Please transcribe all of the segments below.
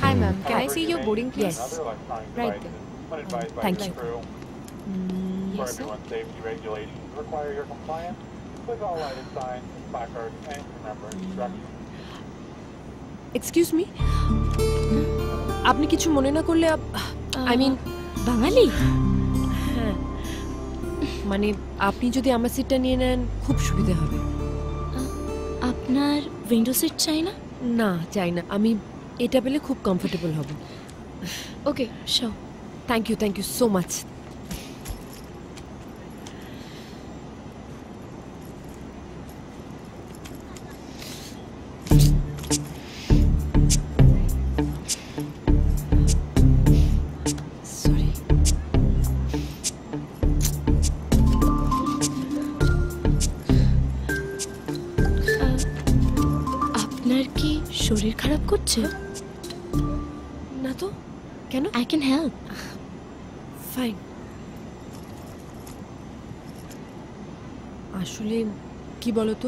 Hi ma'am, can I see your boarding please? Yes. Right there. Thank you. Yes, sir. Everyone's safety regulations require your compliance with all lighted signs, placards, and remember instructions. Excuse me, আপনি কিছু মনে না করলে I mean বাঙালি? হ্যাঁ, মানে আপনি যদি আমার সিটটা নিয়ে নেন খুব সুবিধা হবে। আপনার উইন্ডো সিট চাই না? না চাই না, আমি এটা পেলে খুব কমফোর্টেবল হব। Okay, sure. Thank you so much. শরীর খারাপ করছে? না তো, কেন? I can help. ফাইন। আসলে কি বলতো,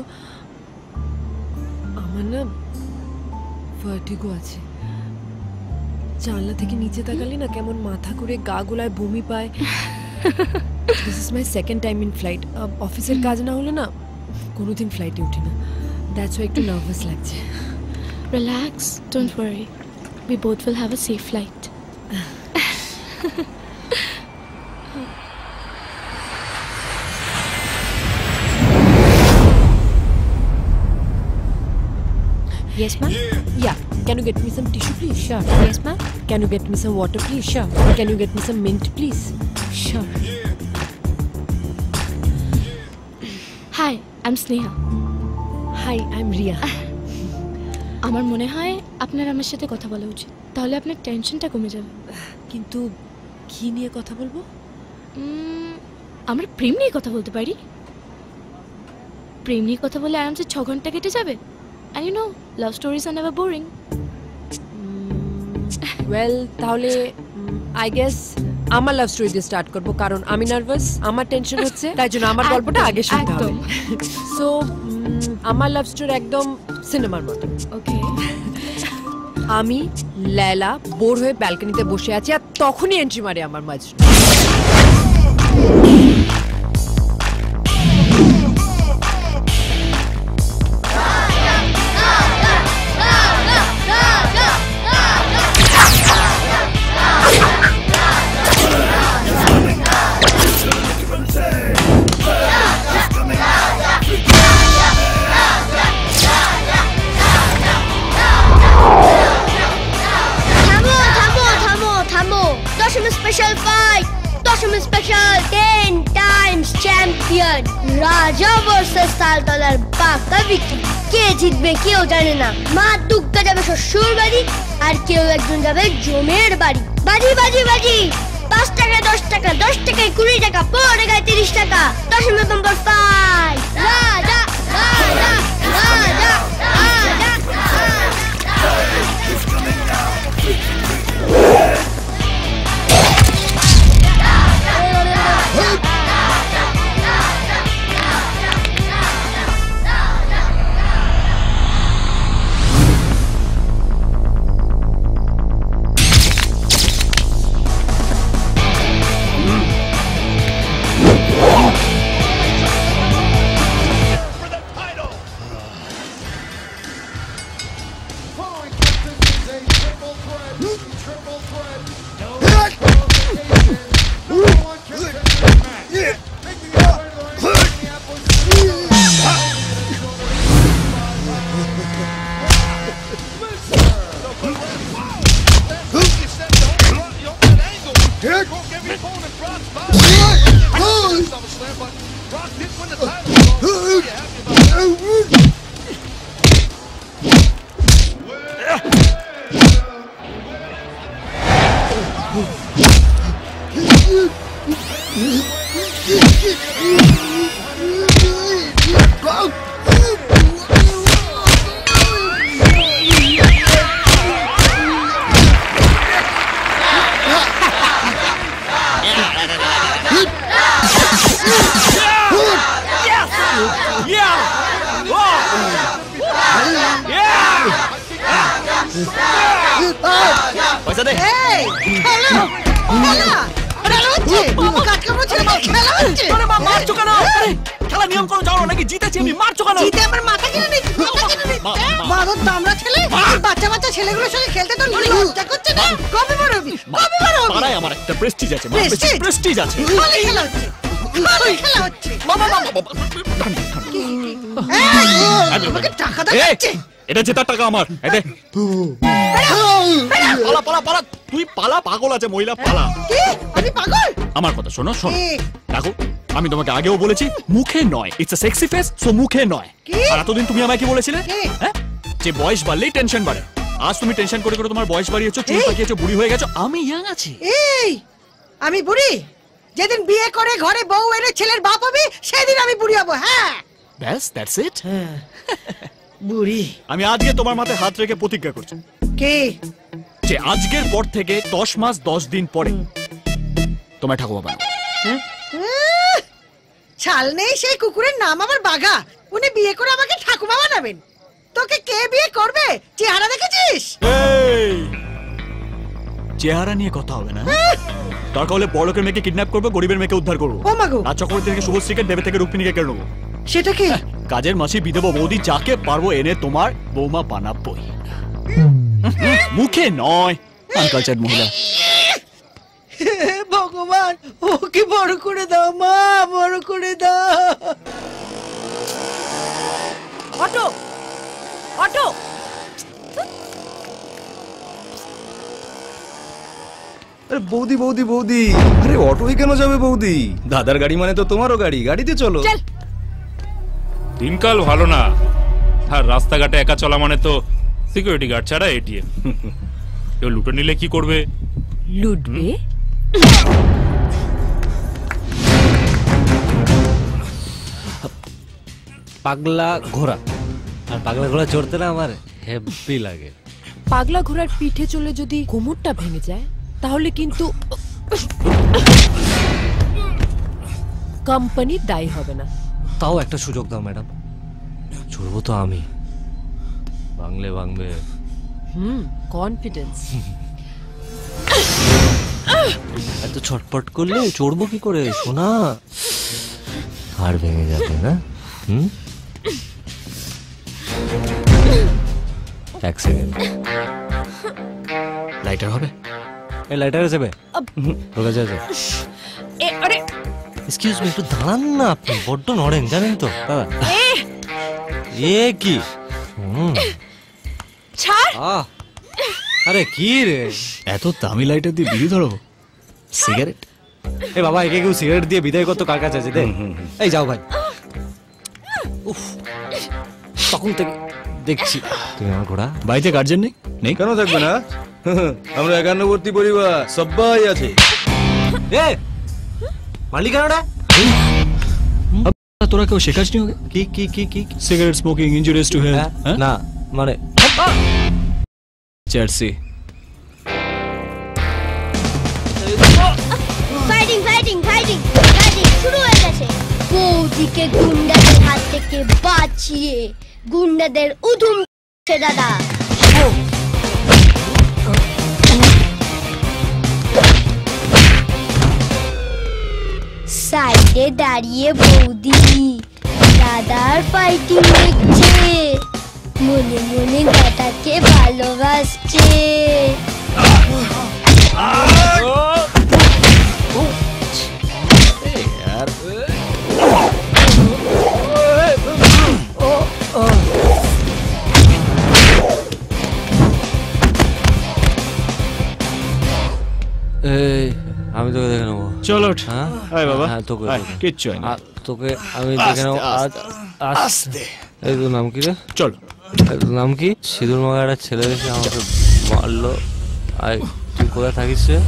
আমার না ভার্টিগো আছে। জানলা থেকে নিচে তাকালে না কেমন মাথা করে গা গোলায় বমি পায়। This is my second time in flight. অফিসের কাজ না হলে না কোনোদিন ফ্লাইটে উঠি না, দ্যাটস ওয়াই একটু নার্ভাস লাগছে। Relax, don't worry. We both will have a safe flight. Yes, ma'am? Yeah. Can you get me some tissue, please? Sure. Yes, ma'am? Can you get me some water, please? Sure. Can you get me some mint, please? Sure. Hi, I'm Sneha. Hi, I'm Ria. আমার মনে হয় আপনার আমার সাথে কথা বলা উচিত, তাহলে আপনার টেনশনটা কমে যাবে। কিন্তু কি নিয়ে কথা বলবো? আমরা প্রেম নিয়ে কথা বলতে পারি। প্রেম নিয়ে কথা বলে আরামসে 6 ঘন্টা কেটে যাবে। And you know, love stories are never boring. Well, তাহলে I guess আমার লাভ স্টোরি দিয়ে স্টার্ট করব, কারণ আমি নার্ভাস, আমার টেনশন হচ্ছে, তাই জন্য আমার গল্পটা আগে শুনতে হবে। সো আমার লাভ স্টোরি একদম সিনেমার মতো। ওকে। আমি লায়লা বোর হয়ে ব্যালকনিতে বসে আছি, আর তখনই এন্ট্রি মারে আমার মাজনু। Special fight, Toshima Special 10 times champion Raja versus Saltalar Baka Vicky. কে জিতবে কেউ জানে না। মা দুগ্গা যাবে শ্বশুর বাড়ি, আর কেউ একজন যাবে জমের বাড়ি। বাজি বাজি বাজি, 5 টাকা 10 টাকা, 10 টাকায় 20 টাকা, 5 টাকায় 30 টাকা। Toshima number 5 রাজা রাজা রাজা Yeah! পয়সা দে। এই খেলা খেলা হচ্ছে কাকামো ছেলে খেলা হচ্ছে আরে মা মারছো কেন? খেলা নিয়ম করে জানো নাকি? জিতেছি আমি, মারছো কেন? জিতে আমার মাথা কিনে নিচ্ছে বাদর দামড়া ছেলে বাচ্চা বাচ্চা ছেলেগুলোর সঙ্গে খেলতে তো লজ্জা করছে না? কবে বড় হবি? কবে বড় হবি? পাড়ায় আমার একটা প্রেস্টিজ আছে, Prestige? প্রেস্টিজ আছে। খালি খেলা হচ্ছে খালি খেলা হচ্ছে বাবা আমাকে টাকা দাও এটা জেতার টাকা আমার। এই দে। পালা পালা পালা, তুই পালা, পাগল আছে মহিলা, পালা। কি আমি পাগল? আমার কথা শোনো শোনো, কি? দেখো আমি তোমাকে আগেও বলেছি মুখে নয়, it's a sexy face, so মুখে নয়। কি? আর এতদিন তুমি আমায় কি বলেছিলে? কি? হ্যাঁ, যে বয়স বাড়লেই টেনশন বাড়ে। আজ তুমি টেনশন করে করে তোমার বয়স বাড়িয়েছো, চুল পাকিয়েছো, বুড়ি হয়ে গেছো, আমি ইয়াং আছি। এই আমি বুড়ি? যেদিন বিয়ে করে ঘরে বউ এনে ছেলের বাপ হবি সেদিন আমি বুড়ি হব। হ্যাঁ ব্যাস, দ্যাটস ইট। বুড়ি। আমি আজকে তোমার মাথায় হাত রেখে প্রতিজ্ঞা করছি কে? যে আজকের পর থেকে 10 মাস 10 দিন পরে তোমার ঠাকুমা বানাবো। ছাল নেই সেই কুকুরের নাম আমার বাঘা। উনি বিয়ে করে আমাকে ঠাকুমা বানাবেন? তোকে কে বিয়ে করবে? চেহারা দেখেছিস? এই চেহারা নিয়ে কথা হবে না। দরকার হলে বড়লোকের মেয়েকে কিডন্যাপ করবো, গরিবের মেয়েকে উদ্ধার করবো। ও মাগো, রাজ চক্রবর্তী থেকে শুভশ্রীকে, দেবে থেকে রুক্মিণীকে কেড়ে নেবো। সেটা কি? কাজের মাসি, বিধবা বৌদি, যাকে পারবো এনে তোমার বৌমা বানাবোই। মুখে নয়, আনকালচার্ড মহিলা। ভগবান ওকে বড় করে দাও মা, বড় করে দাও। অটো অটো, আরে বৌদি বৌদি বৌদি, আরে অটোই কেন যাবে বৌদি? দাদার গাড়ি মানে তো তোমারও গাড়ি, গাড়িতে চলো। দিনকাল ভালো না, আর রাস্তাঘাটে একা চলা মানে তো সিকিউরিটি গার্ড ছাড়া এটিএম। কেউ লুটে নিলে কি করবে? লুটবে? পাগলা ঘোড়া, আর পাগলা ঘোড়া চড়তে না আমার হেভি লাগে। পাগলা ঘোড়ার পিঠে চলে যদি কোমরটা ভেঙে যায় তাহলে কিন্তু কোম্পানি দায়ী হবে না। তাও একটা সুযোগ দাও ম্যাডাম, চড়বো তো আমি, বাংলে বাংবে। কনফিডেন্স। এত ছটপট করলে চড়বো কি করে সোনা? হাড় ভেঙে যাবে না? এক সেকেন্ড, লাইটার হবে? এই লাইটার যাবে ঢোকা যাবে। আরে এক্সকিউজ মি, একটু দাঁড়ান না, আপনি বড্ড নড়েন জানেন তো দাদা। এ কি? ছাড়। আরে কি রে, এত দামি লাইটার দিয়ে বিড়ি ধরো? সিগারেট? এ বাবা, একে কেউ সিগারেট দিয়ে বিদায় করতো কার কাছে আছে? এই যাও ভাই। উফ, তখন থেকে দেখছি তুমি আমার ঘোড়া। বাড়িতে গার্জেন নেই? নেই কেন থাকবে না? আমরা একান্নবর্তী পরিবার, সবাই আছে। এ মালিকানাটা তোরা কেউ শেখাসনি ওকে? কি কি কি কি? Cigarette smoking injurious to health? না মানে jersey. Fighting fighting fighting fighting শুরু হয়ে গেছে। বৌদিকে গুন্ডাদের হাত থেকে বাঁচিয়ে গুন্ডাদের উধুম দাদা। সাইডে দাঁড়িয়ে বৌদি দাদার ফাইটিং দেখছে, মনে মনে দাদাকে ভালোবাসছে। আমি তোকে দেখে নেবো। চলো হ্যাঁ বাবা, হ্যাঁ তোকে কিচ্ছু হয় না। তোকে আমি দেখে নেবো। আস্তে। এই তোর নাম কি রে? চলো। তোর নাম কি? সিঁদুর মাখা একটা ছেলে এসে আমাকে মারলো। আয়, তুই কোথায় থাকিস রে?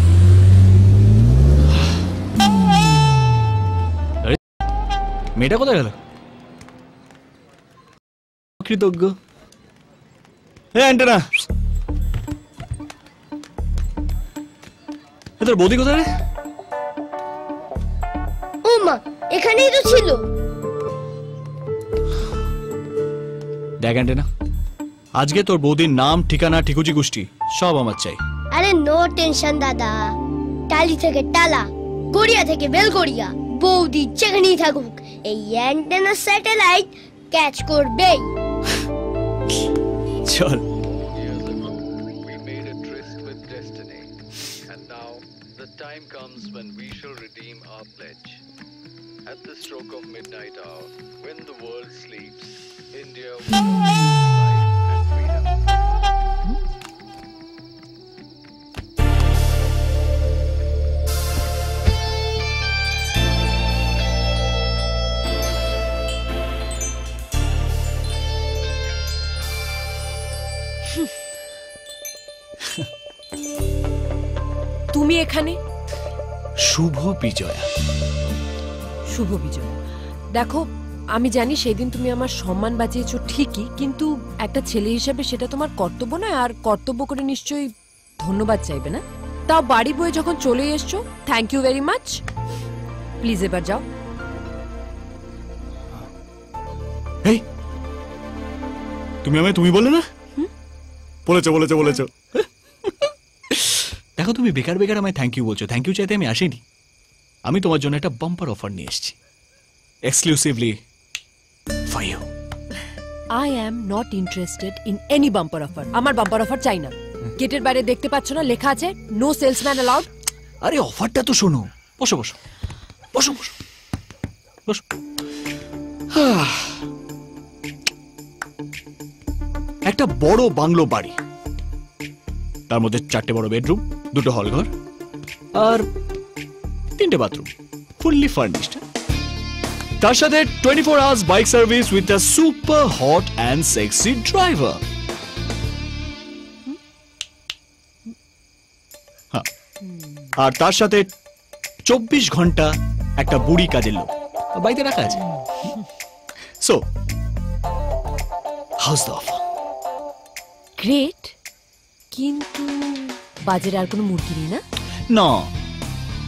মেয়েটা কোথায় গেল? কৃতজ্ঞ। হ্যাঁ অ্যান্টেনা, তোর বৌদি কোথায় রে? ও মা, এখানেই তো ছিল। দেখ অ্যান্টেনা, আজকে তোর বৌদির নাম ঠিকানা ঠিকুজি গোষ্ঠী সব আমার চাই। আরে নো টেনশন দাদা, টালি থেকে টালা, গড়িয়া থেকে বেলগড়িয়া, বৌদি যেখানেই থাকুক এই অ্যান্টেনা স্যাটেলাইট ক্যাচ করবেই। চল। We made a tryst with destiny, and now the time comes when we shall redeem our pledge. At the stroke of midnight hour, when the world sleeps, India will light and freedom. তুমি এখানে? শুভ বিজয়া। শুভ বিজয়। দেখো, আমি জানি সেদিন তুমি আমার সম্মান বাঁচিয়েছো ঠিকই, কিন্তু একটা ছেলে হিসেবে সেটা তোমার কর্তব্য নয়, আর কর্তব্য করে নিশ্চয়ই ধন্যবাদ চাইবে না? তাও বাড়ি বয়ে যখন চলে এসছো, thank you very much. Please এবার যাও। এই তুমি আমায় তুমি বললে না? বলেছো বলেছো বলেছো। দেখো তুমি বেকার বেকার আমায় থ্যাংক ইউ বলছো। থ্যাংক ইউ চাইতে আমি আসিনি। আমি তোমার জন্য একটা বাম্পার অফার নিয়ে এসেছি, exclusively for you. I am not interested in any bumper offer. আমার বাম্পার অফার চাই না। গেটের বাইরে দেখতে পাচ্ছ না লেখা আছে নো সেলসম্যান অ্যালাউড। আরে অফারটা তো শোনো। বসো বসো বসো বসো বসো। একটা বড় বাংলো বাড়ি, তার মধ্যে 4টে বড় বেডরুম, 2টো হল ঘর আর 3টে বাথরুম, ফুললি ফার্নিশড। তার সাথে 24 hours bike service with a super hot and sexy driver. আর তার সাথে 24 ঘন্টা একটা বুড়ি কাজের লোক বাড়িতে রাখা আছে। So house the offer? Great, কিন্তু বাজারে আর কোনো মুরগি নেই না? না,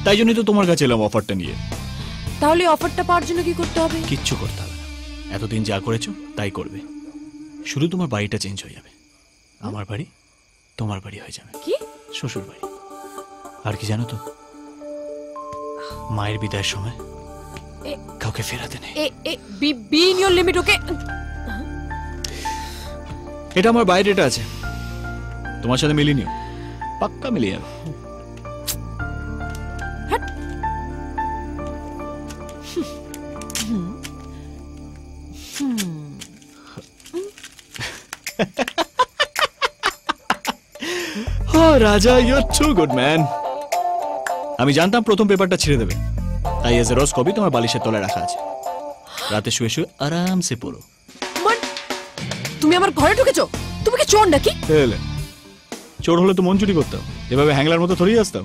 তাই জন্যই তো তোমার কাছে এলাম অফারটা নিয়ে। তাহলে অফারটা পাওয়ার জন্য কি করতে হবে? কিচ্ছু করতে হবে না, এতদিন যা করেছো তাই করবে। শুধু তোমার বাড়িটা চেঞ্জ হয়ে যাবে। আমার বাড়ি তোমার বাড়ি হয়ে যাবে। কি? শ্বশুর বাড়ি। আর কি জানো তো, মায়ের বিদায়ের সময় কাউকে ফেরাতে নেই। বি ইন ইওর লিমিট, ওকে? এটা আমার বাইরেটা আছে, তোমার সাথে মিলিয়ে নিও, পাক্কা মিলিয়ে যাবে। Raja, you are too good man. আমি জানতাম প্রথম পেপারটা ছিঁড়ে দেবে, তাই এজ এ রোজ কপি তোমার বালিশের তলায় রাখা আছে। রাতে শুয়ে শুয়ে আরামসে পড়ো। তুমি আমার ঘরে ঢুকেছো? তুমি কি চোর নাকি? চোর হলে তো মন চুরি করতাম, এভাবে হ্যাংলার মতো থরিয়ে আসতাম।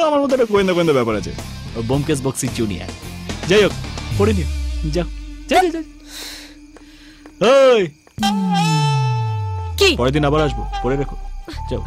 আমার মতো একটা গোয়েন্দা গোয়েন্দা ব্যাপার আছে, বোমকেশ বক্সি জুনিয়র। যাই হোক, পড়ে নিও, যাও যাও যাও। কি পরের দিন আবার আসবো, পড়ে রেখো, যাও।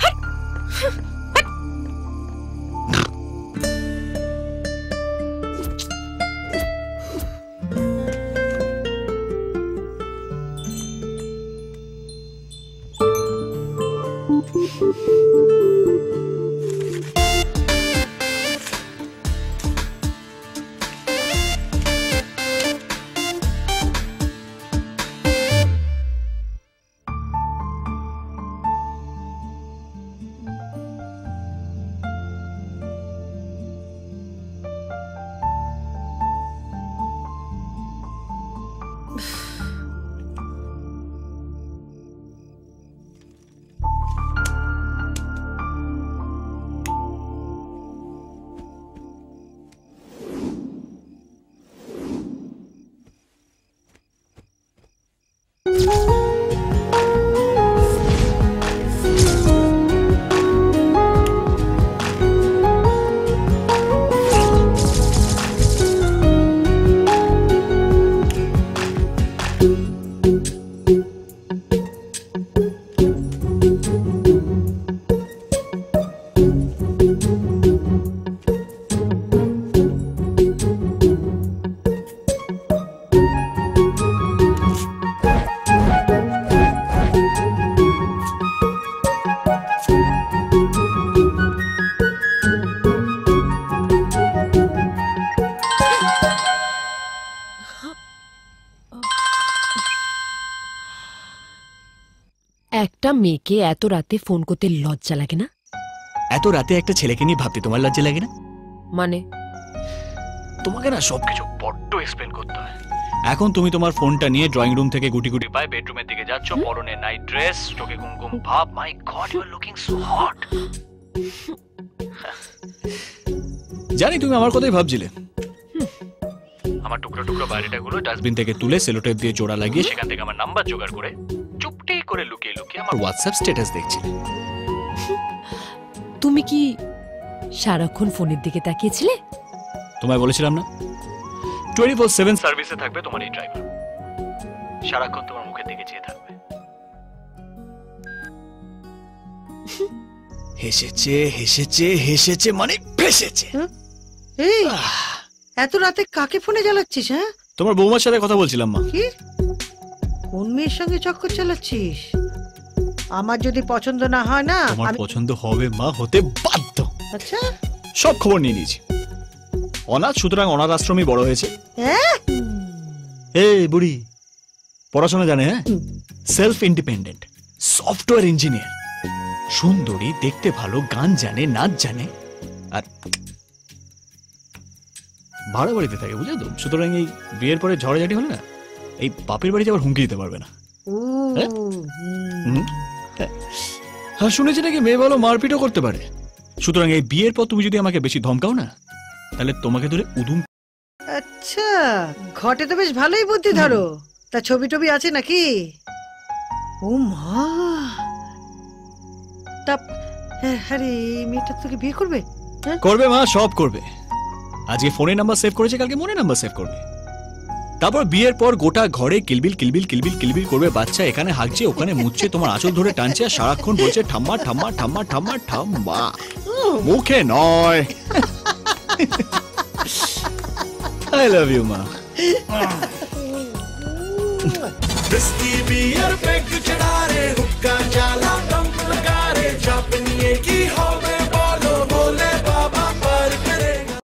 একটা মেয়েকে এত রাতে ফোন করতে লজ্জা লাগে না? এত রাতে একটা ছেলেকে নিয়ে ভাবতে তোমার লজ্জা লাগে না? মানে তোমাকে না সবকিছু বড্ড এক্সপ্লেন করতে হয়। এখন তুমি তোমার ফোনটা নিয়ে ড্রয়িং রুম থেকে গুটি গুটি পায়ে বেডরুমের দিকে যাচ্ছ, পরনে নাইট ড্রেস, চোখে কুমকুম ভাব। My God, you are looking so hot. জানি তুমি আমার কথাই ভাবছিলে। আমার টুকরো টুকরো বায়োডাটাগুলো ডাস্টবিন থেকে তুলে সেলোটেপ দিয়ে জোড়া লাগিয়ে সেখান থেকে আমার নাম্বার জোগাড় করে চুপটি করে লুকিয়ে লুকিয়ে আমার হোয়াটসঅ্যাপ স্ট্যাটাস দেখছিলে। তুমি কি সারাক্ষণ ফোনের দিকে তাকিয়েছিলে? তোমায় বলেছিলাম না 24/7 সার্ভিসে থাকবে তোমার এই ড্রাইভার, সারাক্ষণ তোমার মুখের দিকে চেয়ে থাকবে। হেসেছে হেসেছে হেসেছে মানে ফেসেছে। এই এত রাতে কাকে ফোনে জ্বালাচ্ছিস? হ্যাঁ, তোমার বৌমার সাথে কথা বলছিলাম মা। কি কোন মেয়ের সঙ্গে চক্কর চালাচ্ছিস? আমার যদি পছন্দ না হয় না, তোমার পছন্দ হবে মা, হতে বাধ্য। আচ্ছা, সব খবর নিয়ে নিয়েছি। অনাথ, সুতরাং অনাথ আশ্রমে বড় হয়েছে। এই বুড়ি পড়াশোনা জানে, হ্যাঁ, সেলফ ইন্ডিপেন্ডেন্ট, সফটওয়্যার ইঞ্জিনিয়ার, সুন্দরী, দেখতে ভালো, গান জানে, নাচ জানে, আর ভাড়া বাড়িতে থাকে, বুঝলে তো। সুতরাং এই বিয়ের পরে ঝড়ঝাটি হলে না, এই বাপের বাড়িতে আবার হুমকি দিতে পারবে না। হ্যাঁ, শুনেছি নাকি মেয়ে ভালো মারপিটও করতে পারে। সুতরাং এই বিয়ের পর তুমি যদি আমাকে বেশি ধমকাও না, তাহলে তোমাকে ধরে উদুম। আচ্ছা, ঘটে তো বেশ ভালোই বুদ্ধি ধরো। তা ছবি টবি আছে নাকি? ও মা, তা আরে মেয়েটা তোকে বিয়ে করবে? করবে মা, সব করবে। আজকে ফোনে নাম্বার সেভ করেছে, কালকে মনে নাম্বার সেভ করবে। তারপর বিয়ের পর গোটা ঘরে কিলবিল কিলবিল কিলবিল কিলবিল করবে। বাচ্চা এখানে হাঁকছে, ওখানে মুছছে, তোমার আঁচল ধরে টানছে, আর সারাক্ষণ বলছে ঠাম্মা ঠাম্মা ঠাম্মা ঠাম্মা ঠাম্মা, মুখে নয়। I love you, ma. Whiskey, beer, peg,